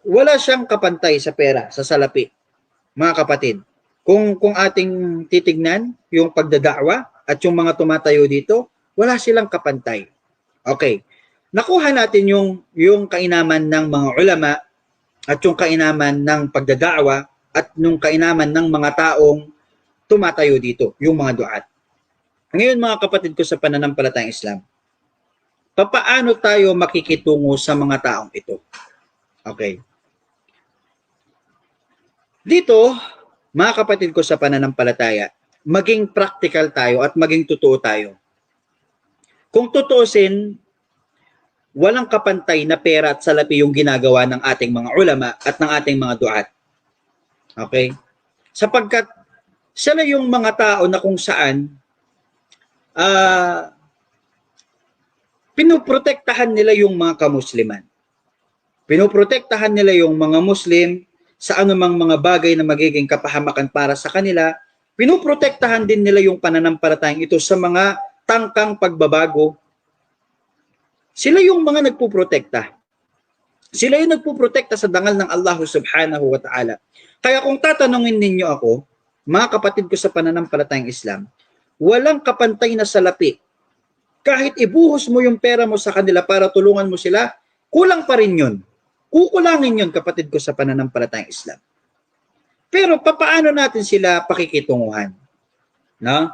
wala siyang kapantay sa pera, sa salapi, mga kapatid. Kung ating titignan yung pagdadakwa at yung mga tumatayo dito, wala silang kapantay. Okay. Nakuha natin yung kainaman ng mga ulama at yung kainaman ng pagdadakwa at yung kainaman ng mga taong tumatayo dito, yung mga duat. Ngayon mga kapatid ko sa pananampalatayang Islam, papaano tayo makikitungo sa mga taong ito? Okay. Dito, mga kapatid ko sa pananampalataya, maging practical tayo at maging totoo tayo. Kung tutuusin, walang kapantay na pera at salapi yung ginagawa ng ating mga ulama at ng ating mga duat. Okay? Sapagkat sila yung mga tao na kung saan pinoprotektahan nila yung mga kamusliman. Pinoprotektahan nila yung mga Muslim sa anumang mga bagay na magiging kapahamakan para sa kanila. Pinoprotektahan din nila yung pananampalatayang ito sa mga tangkang pagbabago. Sila yung mga nagpuprotekta. Sila yung nagpuprotekta sa dangal ng Allah subhanahu wa ta'ala. Kaya kung tatanungin ninyo ako, mga kapatid ko sa pananampalatayang Islam, walang kapantay na salapi. Kahit ibuhos mo yung pera mo sa kanila para tulungan mo sila, kulang pa rin yun. Kukulangin yun, kapatid ko sa pananampalatayang Islam. Pero papaano natin sila pakikitunguhan? No?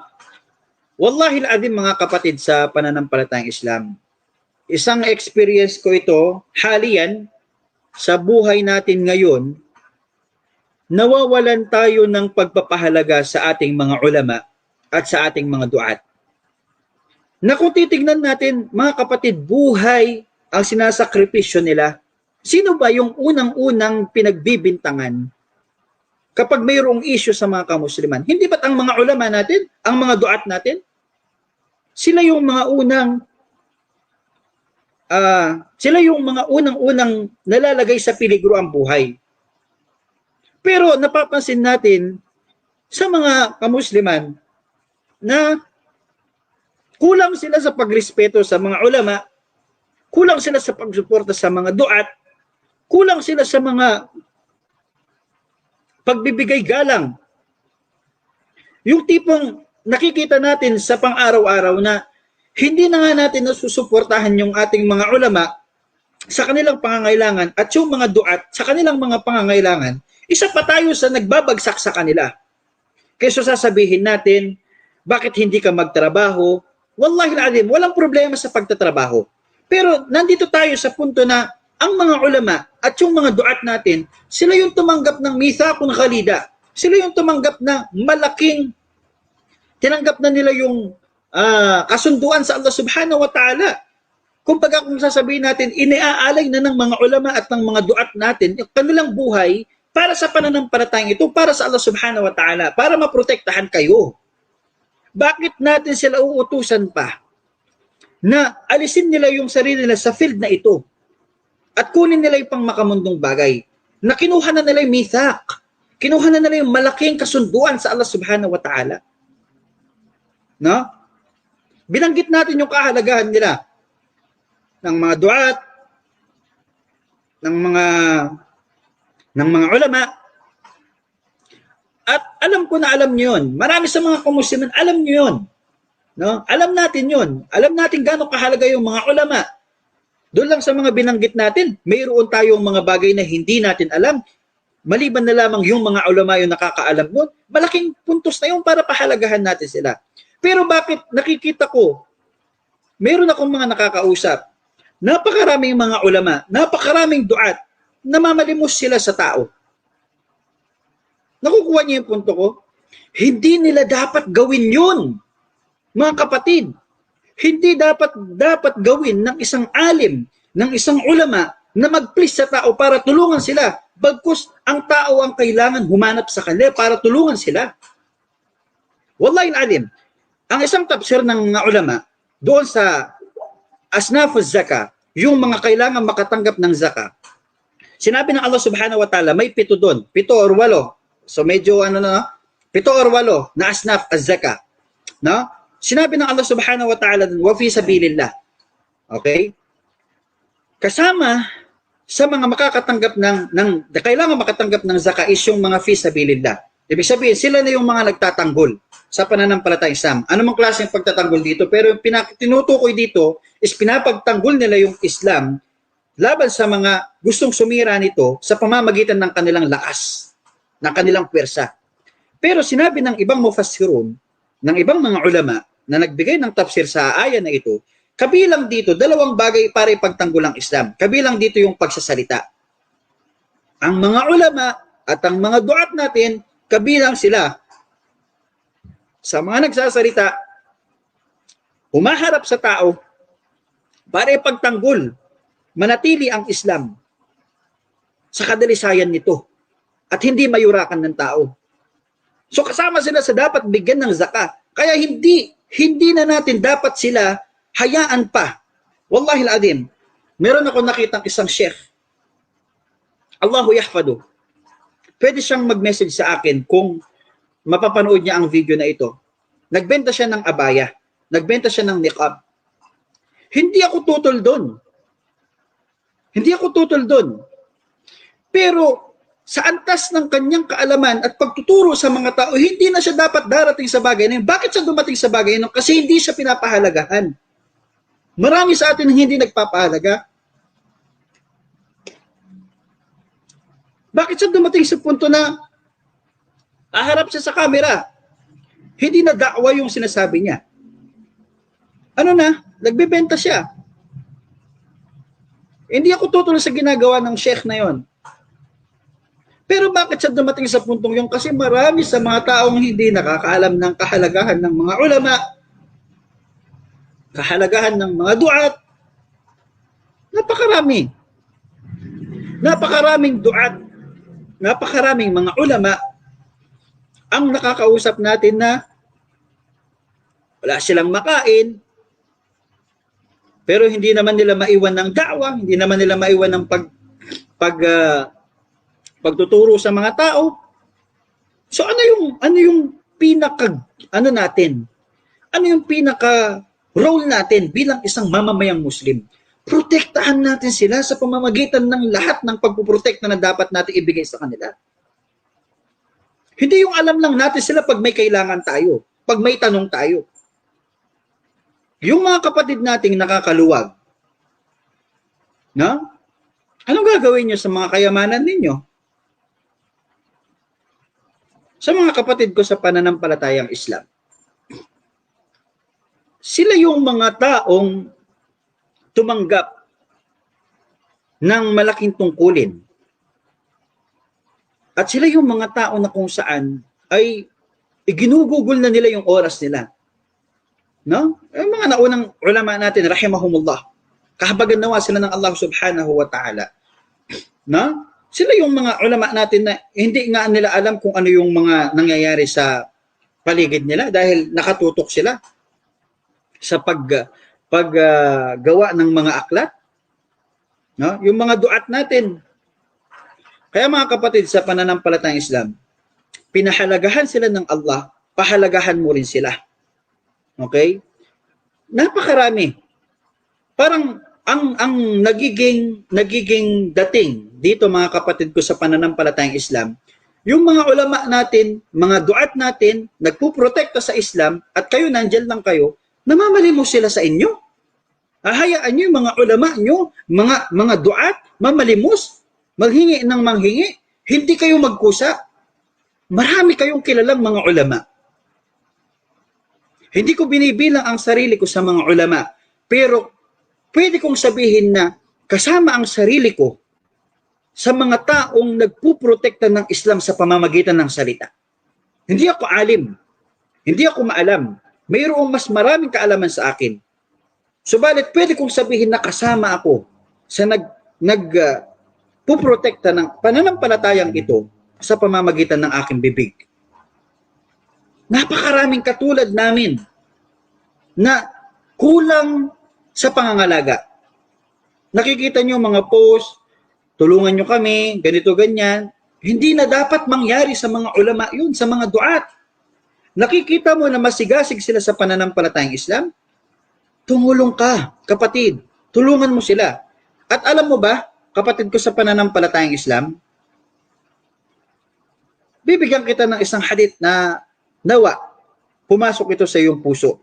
Wallahi al-azim mga kapatid sa pananampalatayang Islam, isang experience ko ito, haliyan, sa buhay natin ngayon, nawawalan tayo ng pagpapahalaga sa ating mga ulama at sa ating mga duat. Na kung titignan natin, mga kapatid, buhay ang sinasakripisyo nila. Sino ba yung unang-unang pinagbibintangan kapag mayroong issue sa mga kamusliman? Hindi ba't ang mga ulama natin, ang mga duat natin? Sila yung mga unang nalalagay sa peligro ang buhay. Pero napapansin natin sa mga kamusliman na kulang sila sa pagrespeto sa mga ulama, kulang sila sa pagsuporta sa mga duat, kulang sila sa mga pagbibigay galang. Yung tipong nakikita natin sa pang-araw-araw na hindi na nga natin nasusuportahan yung ating mga ulama sa kanilang pangangailangan at yung mga duat sa kanilang mga pangangailangan, isa pa tayo sa nagbabagsak sa kanila. Kaysa sasabihin natin, bakit hindi ka magtrabaho? Wallahi al-azim, walang problema sa pagtatrabaho. Pero nandito tayo sa punto na ang mga ulama at yung mga duat natin, sila yung tumanggap ng mithaqun khalida. Sila yung tumanggap na malaking, tinanggap na nila yung kasunduan sa Allah subhanahu wa ta'ala. Kumbaga kung sasabihin natin, iniaalay na ng mga ulama at ng mga duat natin yung kanilang buhay para sa pananampalatayang ito, para sa Allah subhanahu wa ta'ala, para maprotektahan kayo. Bakit natin sila uutusan pa na alisin nila yung sarili nila sa field na ito at kunin nila yung pang makamundong bagay na kinuha na nila yung mithaq, kinuha na nila yung malaking kasunduan sa Allah subhanahu wa ta'ala? No? Binanggit natin yung kahalagahan nila ng mga duat, ng mga ulama. At alam ko na alam niyo yun. Marami sa mga kamusliman, alam niyo yun. No? Alam natin yun. Alam natin gaano kahalaga yung mga ulama. Doon lang sa mga binanggit natin, mayroon tayong mga bagay na hindi natin alam. Maliban na lamang yung mga ulama yung nakakaalam nun, malaking puntos na yun para pahalagahan natin sila. Pero bakit nakikita ko, meron akong mga nakakausap, napakaraming mga ulama, napakaraming duat, namamalimos sila sa tao. Nakukuha niyo yung punto ko? Hindi nila dapat gawin yun, mga kapatid. Hindi dapat gawin ng isang alim, ng isang ulama, na mag-please sa tao para tulungan sila. Bagkus ang tao ang kailangan humanap sa kanila para tulungan sila. Wallahi alim. Ang isang tafsir ng mga ulama, doon sa asnaf az-zaka, yung mga kailangan makatanggap ng zaka, sinabi ng Allah subhanahu wa ta'ala, may 7 doon, 7 or 8. So medyo 7 or 8 na asnaf az-zaka. No? Sinabi ng Allah subhanahu wa ta'ala, wa fi sabilillah. Okay? Kasama sa mga makakatanggap kailangan makatanggap ng zakat is yung mga fi sabilillah. Ibig sabihin, sila na yung mga nagtatanggol sa pananampalatayang Islam. Ano mang klaseng pagtatanggol dito? Pero yung tinutukoy dito is pinapagtanggol nila yung Islam laban sa mga gustong sumira nito sa pamamagitan ng kanilang lakas, ng kanilang pwersa. Pero sinabi ng ibang mufassirun, ng ibang mga ulama na nagbigay ng tafsir sa aya na ito, kabilang dito, dalawang bagay para ipagtanggol ang Islam. Kabilang dito yung pagsasalita. Ang mga ulama at ang mga duat natin, kabilang sila sa mga nagsasalita, humaharap sa tao para ipagtanggol, manatili ang Islam sa kadalisayan nito at hindi mayurakan ng tao. So kasama sila sa dapat bigyan ng zakat. Kaya hindi na natin dapat sila hayaan pa. Wallahi al-adim, meron ako nakitang isang sheikh. Allahu yahfadu. Pwede siyang mag-message sa akin kung mapapanood niya ang video na ito. Nagbenta siya ng abaya. Nagbenta siya ng niqab. Hindi ako tutol doon. Hindi ako tutol doon. Pero sa antas ng kanyang kaalaman at pagtuturo sa mga tao, hindi na siya dapat darating sa bagay na yun. Bakit siya dumating sa bagay na yun? Kasi hindi siya pinapahalagahan. Marami sa atin hindi nagpapahalaga. Bakit siya dumating sa punto na aharap siya sa camera? Hindi na da'wa yung sinasabi niya. Ano na? Nagbebenta siya. Hindi ako tutuloy sa ginagawa ng sheikh na yon. Pero bakit siya dumating sa puntong yun? Kasi marami sa mga taong hindi nakakaalam ng kahalagahan ng mga ulama, kahalagahan ng mga duat. Napakarami. Napakaraming duat, napakaraming mga ulama ang nakakausap natin na wala silang makain, pero hindi naman nila maiwan ng da'wa, hindi naman nila maiwan ng pagtuturo sa mga tao. So ano yung pinaka natin? Ano yung pinaka role natin bilang isang mamamayang Muslim? Protektahan natin sila sa pamamagitan ng lahat ng pagpuprotekta na dapat natin ibigay sa kanila. Hindi yung alam lang natin sila pag may kailangan tayo, pag may tanong tayo. Yung mga kapatid nating nakakaluwag, no? Anong gagawin nyo sa mga kayamanan ninyo? Sa mga kapatid ko sa pananampalatayang Islam, sila yung mga taong tumanggap ng malaking tungkulin. At sila yung mga tao na kung saan ay ginugugol na nila yung oras nila. No? Yung mga naunang ulama natin, rahimahumullah, kahabagan nawa sila ng Allah subhanahu wa ta'ala. No? Sila yung mga ulama natin na hindi nga nila alam kung ano yung mga nangyayari sa paligid nila dahil nakatutok sila sa paggawa ng mga aklat. No? Yung mga duat natin. Kaya mga kapatid sa pananampalatayang Islam, pinahalagahan sila ng Allah, pahalagahan mo rin sila. Okay? Napakarami. Parang ang nagiging dating dito mga kapatid ko sa pananampalatayang Islam, yung mga ulama natin, mga duat natin, nagpuprotekta sa Islam at kayo nandiyan lang kayo, namamalimos sila sa inyo. Hahayaan nyo yung mga ulama nyo, mga duat, mamalimos, maghingi ng manghingi, hindi kayo magkusa. Marami kayong kilalang mga ulama. Hindi ko binibilang ang sarili ko sa mga ulama, pero pwede kong sabihin na kasama ang sarili ko sa mga taong nagpuprotekta ng Islam sa pamamagitan ng salita. Hindi ako alim. Hindi ako maalam. Mayroong mas maraming kaalaman sa akin. Subalit, pwede kong sabihin na kasama ako sa nagpuprotekta ng pananampalatayang ito sa pamamagitan ng aking bibig. Napakaraming katulad namin na kulang sa pangangalaga. Nakikita nyo mga post, tulungan nyo kami, ganito, ganyan. Hindi na dapat mangyari sa mga ulama yun, sa mga duat. Nakikita mo na masigasig sila sa pananampalatayang Islam? Tumulong ka, kapatid. Tulungan mo sila. At alam mo ba, kapatid ko sa pananampalatayang Islam, bibigyan kita ng isang hadith na nawa, pumasok ito sa iyong puso.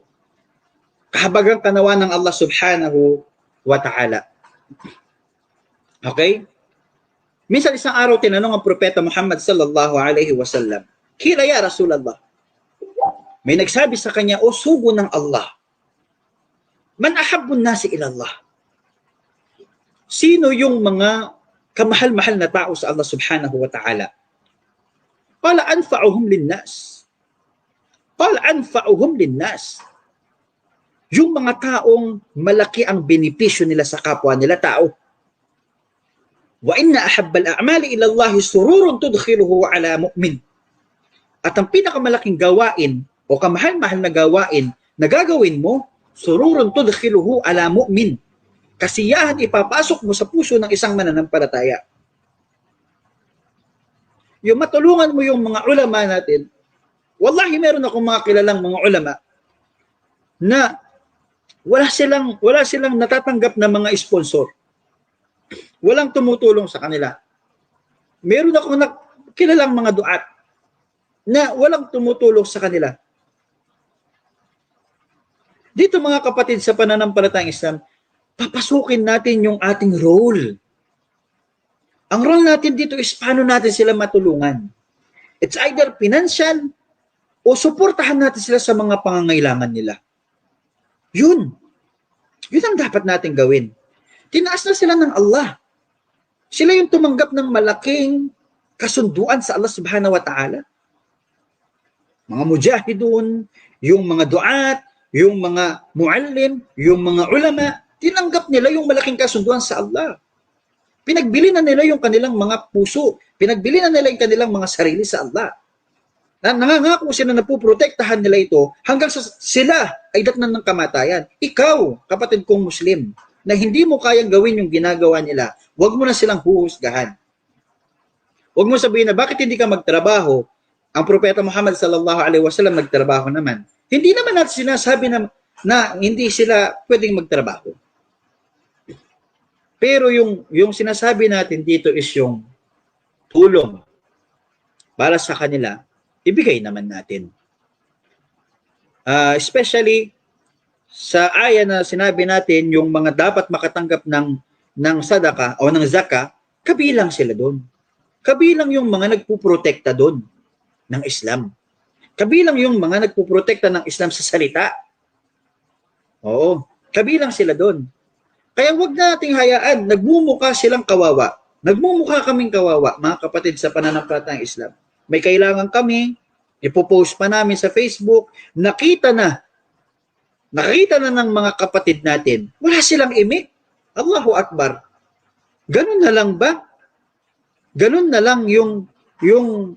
Kahabagang kanawa ng Allah subhanahu wa ta'ala. Okay? Minsan isang araw tinanong ang propeta Muhammad sallallahu alaihi wasallam, "Kila ya Rasulullah?" May nagsabi sa kanya, "O sugo ng Allah, man ahabbun nasi ila Allah?" Sino yung mga kamahal-mahal na tao sa Allah subhanahu wa ta'ala? Qala anfa'uhum linnas. Qala anfa'uhum linnas. Yung mga taong malaki ang benepisyo nila sa kapwa nila tao. Wa inna ahabbal a'mali ila Allah sururun tudkhiluhu ala mu'min. At ang pinakamalaking gawain o kamahal-mahal na gawain na gagawin mo, sururun tudkhiluhu ala mu'min. Kasiyahan ipapasok mo sa puso ng isang mananampalataya. Yung matulungan mo yung mga ulama natin, wallahi meron akong mga kilalang mga ulama na wala silang natatanggap na mga sponsor. Walang tumutulong sa kanila. Meron akong kilalang mga duat na walang tumutulong sa kanila. Dito mga kapatid sa pananampalatayang Islam, papasukin natin yung ating role. Ang role natin dito is paano natin sila matulungan. It's either financial o suportahan natin sila sa mga pangangailangan nila. Yun. Yun ang dapat natin gawin. Tinaas na sila ng Allah. Sila yung tumanggap ng malaking kasunduan sa Allah subhanahu wa ta'ala. Mga mujahidun, yung mga duat, yung mga muallim, yung mga ulama, tinanggap nila yung malaking kasunduan sa Allah. Pinagbili na nila yung kanilang mga puso. Pinagbili na nila yung kanilang mga sarili sa Allah. Nangangako sila na puprotektahan nila ito hanggang sa sila ay datnan ng kamatayan. Ikaw, kapatid kong Muslim, na hindi mo kayang gawin yung ginagawa nila, huwag mo na silang huhusgahan. Huwag mo sabihin na bakit hindi ka magtrabaho? Ang propeta Muhammad sallallahu alaihi wasallam nagtrabaho naman. Hindi naman natin sinasabi na hindi sila pwedeng magtrabaho. Pero yung sinasabi natin dito is yung tulong para sa kanila, ibigay naman natin. Especially sa aya na sinabi natin, yung mga dapat makatanggap ng sadaka o ng zaka, kabilang sila doon. Kabilang yung mga nagpuprotekta doon ng Islam. Kabilang yung mga nagpuprotekta ng Islam sa salita. Oo, kabilang sila doon. Kaya wag nating hayaan, nagmumukha silang kawawa. Nagmumukha kaming kawawa, mga kapatid sa pananampalatayang Islam. May kailangan kami, ipopost pa namin sa Facebook, nakita na ng mga kapatid natin, wala silang imik. Allahu Akbar. Ganun na lang ba? Ganun na lang yung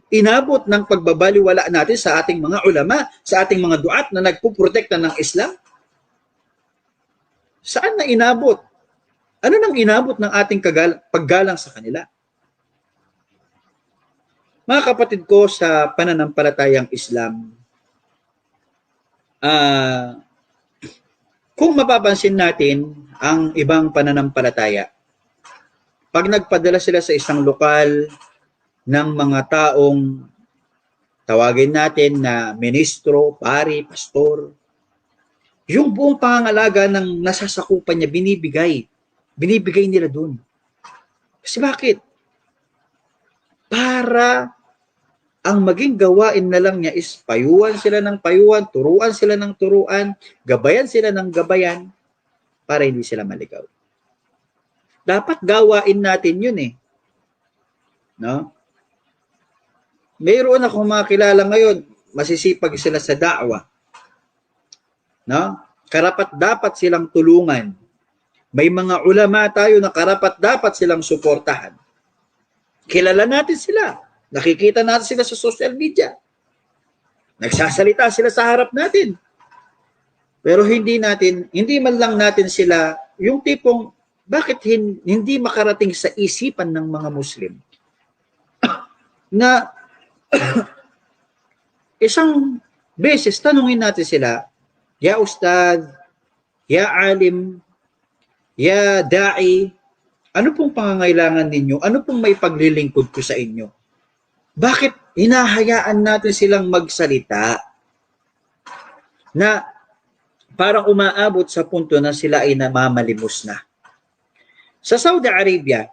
inabot ng pagbabaliwala natin sa ating mga ulama, sa ating mga duat na nagpuprotekta ng Islam? Saan na inabot? Ano nang inabot ng ating paggalang sa kanila? Mga kapatid ko sa pananampalatayang Islam, kung mapapansin natin ang ibang pananampalataya, pag nagpadala sila sa isang lokal ng mga taong tawagin natin na ministro, pari, pastor, yung buong pangangalaga ng nasasakupan niya binibigay nila doon. Kasi bakit? Para ang maging gawain na lang niya is payuhan sila ng payuhan, turuan sila ng turuan, gabayan sila ng gabayan, para hindi sila maligaw. Dapat gawain natin yun eh. No? Mayroon akong mga kilala ngayon, masisipag sila sa da'wa. No? Karapat dapat silang tulungan. May mga ulama tayo na karapat dapat silang suportahan. Kilala natin sila. Nakikita natin sila sa social media. Nagsasalita sila sa harap natin. Pero hindi man lang natin sila, yung tipong, bakit hindi makarating sa isipan ng mga Muslim na isang beses tanungin natin sila, ya Ustad, ya Alim, ya Da'i, Ano pong pangangailangan ninyo? Ano pong may paglilingkod ko sa inyo? Bakit hinahayaan natin silang magsalita na parang umaabot sa punto na sila ay namamalimos na? Sa Saudi Arabia,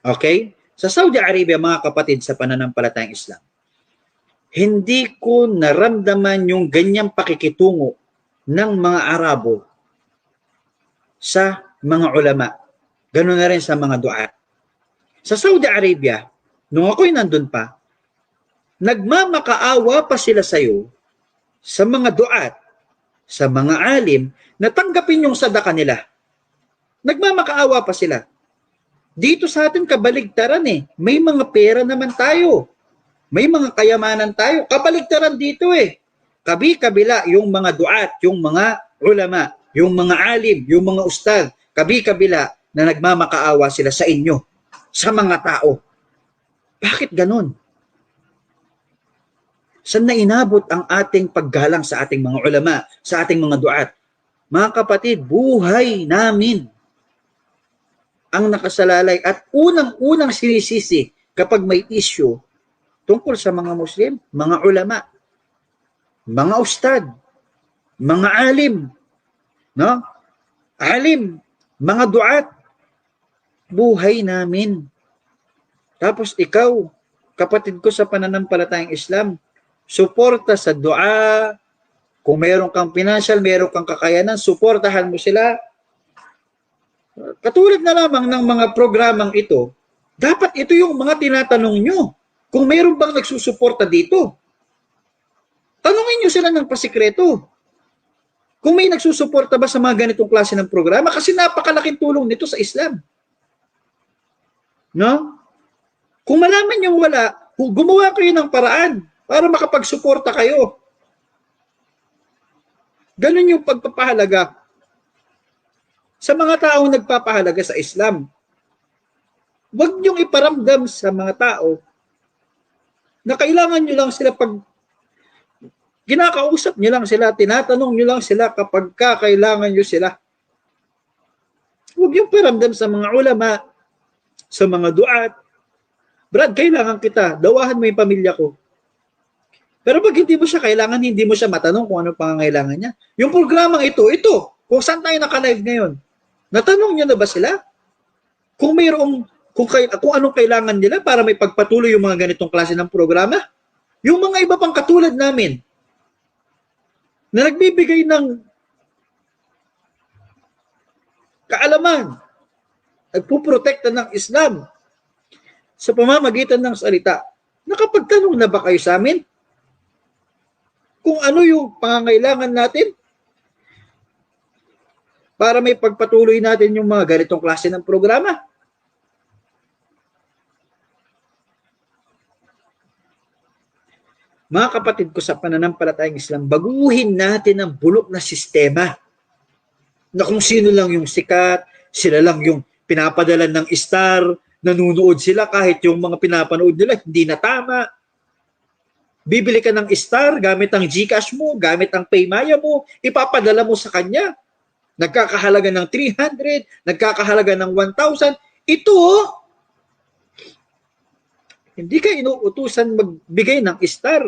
okay? Sa Saudi Arabia, mga kapatid sa pananampalatayang Islam, hindi ko naramdaman yung ganyang pakikitungo ng mga Arabo sa mga ulama. Ganoon na rin sa mga duat. Sa Saudi Arabia, nung ako'y nandun pa, nagmamakaawa pa sila sa'yo sa mga duat, sa mga alim, na tanggapin yung sadaka nila. Nagmamakaawa pa sila. Dito sa atin kabaligtaran eh. May mga pera naman tayo. May mga kayamanan tayo. Kabaligtaran dito eh. Kabi-kabila yung mga duat, yung mga ulama, yung mga alim, yung mga ustad, kabi-kabila na nagmamakaawa sila sa inyo, sa mga tao. Bakit ganon? Saan na inabot ang ating paggalang sa ating mga ulama, sa ating mga duat? Mga kapatid, buhay namin ang nakasalalay at unang-unang sinisisi kapag may issue tungkol sa mga Muslim, mga ulama, mga ustad, mga alim, no? Alim, mga duat, buhay namin. Tapos ikaw, kapatid ko sa pananampalatayang Islam, suporta sa dua. Kung meron kang financial, meron kang kakayanan, suportahan mo sila. Katulad na lamang ng mga programang ito, dapat ito yung mga tinatanong nyo. Kung meron bang nagsusuporta dito, tanungin nyo sila ng pasikreto. Kung may nagsusuporta ba sa mga ganitong klase ng programa, kasi napakalaking tulong nito sa Islam. No? Kung malaman nyo wala, gumawa kayo ng paraan para makapagsuporta kayo. Ganun yung pagpapahalaga sa mga taong nagpapahalaga sa Islam. Huwag niyong iparamdam sa mga tao na kailangan nyo lang sila pag kinakausap nyo lang sila, tinatanong nyo lang sila kapag kailangan nyo sila. Huwag niyong paramdam sa mga ulama, sa mga duat. Brad, kailangan kita, dawahan mo yung pamilya ko. Pero pag hindi mo siya kailangan, hindi mo siya matanong kung ano pangangailangan niya. Yung programang ito, kung saan tayo naka-live ngayon, natanong niyo na ba sila? Kung mayroong, kung anong kailangan nila para may pagpatuloy yung mga ganitong klase ng programa? Yung mga iba pang katulad namin, na nagbibigay ng kaalaman, nagpuprotekta ng Islam sa pamamagitan ng salita. Nakapagtanong na ba kayo sa amin? Kung ano yung pangangailangan natin para may pagpatuloy natin yung mga ganitong klase ng programa. Mga kapatid ko sa pananampalatayang Islam, baguhin natin ang bulok na sistema na kung sino lang yung sikat, sila lang yung pinapadala ng star, nanunood sila kahit yung mga pinapanood nila hindi na tama. Bibili ka ng star gamit ang GCash mo, gamit ang Paymaya mo, ipapadala mo sa kanya. Nagkakahalaga ng 300, nagkakahalaga ng 1,000. Ito, hindi ka inuutusan magbigay ng star.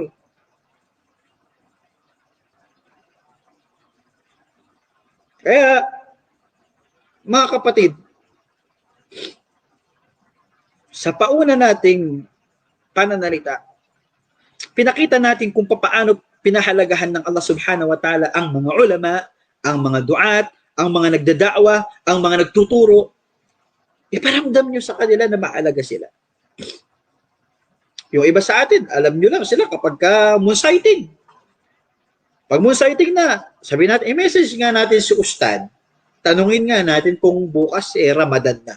Kaya, mga kapatid, sa pauna nating pananalita, pinakita natin kung paano pinahalagahan ng Allah subhanahu wa ta'ala ang mga ulama, ang mga duat, ang mga nagdada'wa, ang mga nagtuturo. Iparamdam nyo sa kanila na mahalaga sila. Yung iba sa atin, alam nyo lang sila kapag moonsighting. Pag moonsighting na, sabihin natin, i-message nga natin si Ustad, tanungin nga natin kung bukas Ramadan na.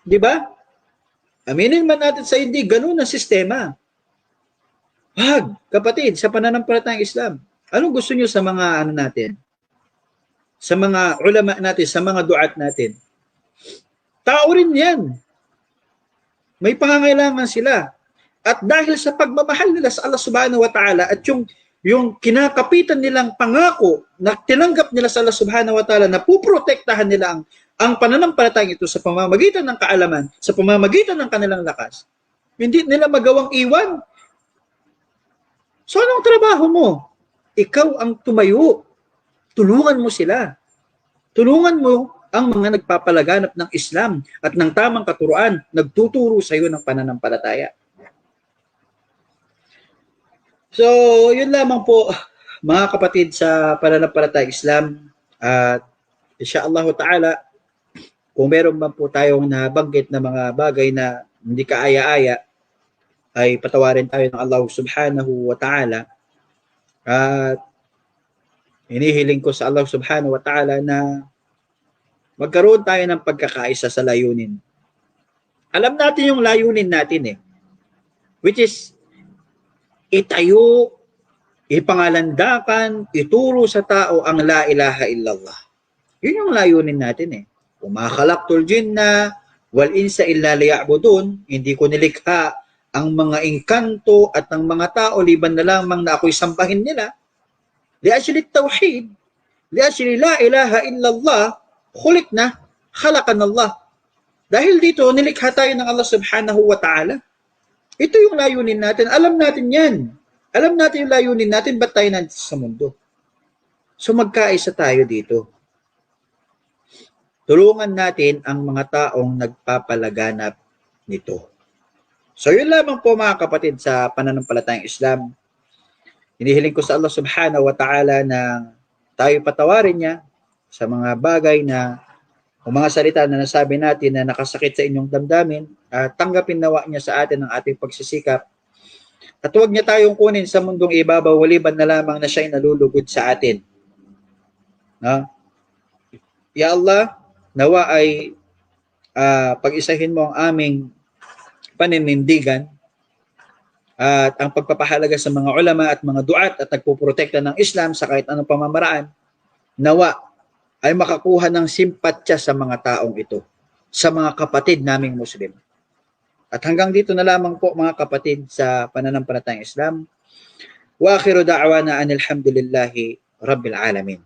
Di ba? Aminin man natin sa hindi, ganun ang sistema. Wag, kapatid, sa pananampalatayang Islam, anong gusto nyo sa mga natin? Sa mga ulama natin, sa mga duat natin? Tao rin yan. May pangangailangan sila. At dahil sa pagmamahal nila sa Allah subhanahu wa ta'ala at yung yung kinakapitan nilang pangako na tinanggap nila sa Allah subhanahu wa ta'ala na puprotektahan nila ang pananampalatayang ito sa pamamagitan ng kaalaman, sa pamamagitan ng kanilang lakas, hindi nila magawang iwan. So anong trabaho mo? Ikaw ang tumayo. Tulungan mo sila. Tulungan mo ang mga nagpapalaganap ng Islam at ng tamang katuruan, nagtuturo sa iyo ng pananampalataya. So, yun lamang po mga kapatid sa pananampalataya Islam. At insyaallah ta'ala, kung meron man po tayong nabanggit na mga bagay na hindi kaaya-aya, ay patawarin tayo ng Allah subhanahu wa ta'ala. At hinihiling ko sa Allah subhanahu wa ta'ala na magkaroon tayo ng pagkakaisa sa layunin. Alam natin yung layunin natin which is itayo, ipangalandakan, ituro sa tao ang la ilaha illallah. Yun yung layunin natin Wama khalaqtul jinna wal insa illa liya'budun. Hindi ko nilikha ang mga engkanto at ang mga tao liban na lamang na ako'y sambahin nila. Li'ajli tawhid, li'ajli la ilaha illallah, khuliqna, khalaqan Allah. Dahil dito, nilikha tayo ng Allah subhanahu wa ta'ala. Ito yung layunin natin. Alam natin yan. Alam natin yung layunin natin, ba't tayo nandito sa mundo? So magkaisa tayo dito. Tulungan natin ang mga taong nagpapalaganap nito. So yun lamang po mga kapatid sa pananampalatayang Islam. Hinihiling ko sa Allah subhanahu wa ta'ala na tayo patawarin niya sa mga bagay na o mga salita na nasabi natin na nakasakit sa inyong damdamin at tanggapin nawa niya sa atin ang ating pagsisikap. At huwag niya tayong kunin sa mundong ibabaw waliban na lamang na siya'y nalulugod sa atin. Ya Allah, nawa ay pag-isahin mo ang aming paninindigan at ang pagpapahalaga sa mga ulama at mga duat at nagpuprotekta ng Islam sa kahit anong pamamaraan, nawa ay makakuha ng simpatya sa mga taong ito, sa mga kapatid naming Muslim. At hanggang dito na lamang po mga kapatid sa pananampalatayang Islam. Wa akhiru da'wana anil hamdulillahi rabbil alamin.